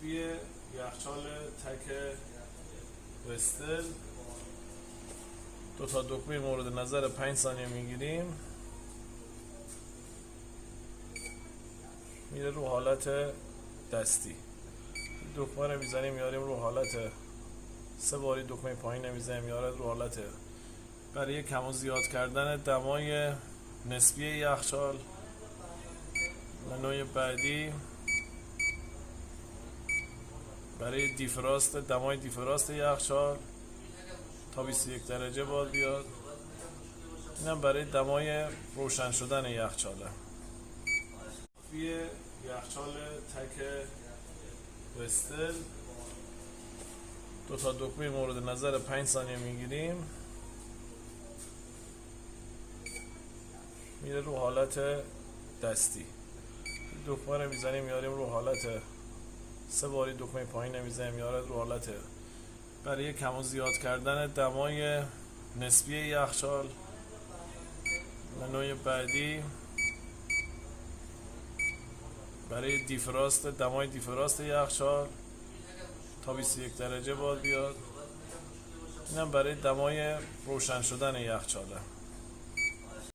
توی یخچال تک وستل دو تا دکمه مورد نظر 5 ثانیه میگیریم، میره رو حالت دستی. دکمه رو میزنیم میاریم رو حالت، 3 باری دکمه پایین میزنیم میاره رو حالت. برای کم و زیاد کردن دمای نسبی یخچال، منوی بعدی برای دیفراست، دمای دیفراست یخچال تا 21 درجه باید بیاد. اینم برای دمای روشن شدن یخچاله. توی یخچال تک وستل دو تا دکمه مورد نظر 5 ثانیه میگیریم، میره رو حالت دستی. دکمه رو میزنیم میاریم رو حالت، 3 باری دکمه پایین میزنیم میاره رو حالت. برای کم و زیاد کردن دمای نسبی یخچال، منوی بعدی برای دیفراست، دمای دیفراست یخچال تا 21 درجه باید بیاد. اینم برای دمای روشن شدن یخچاله.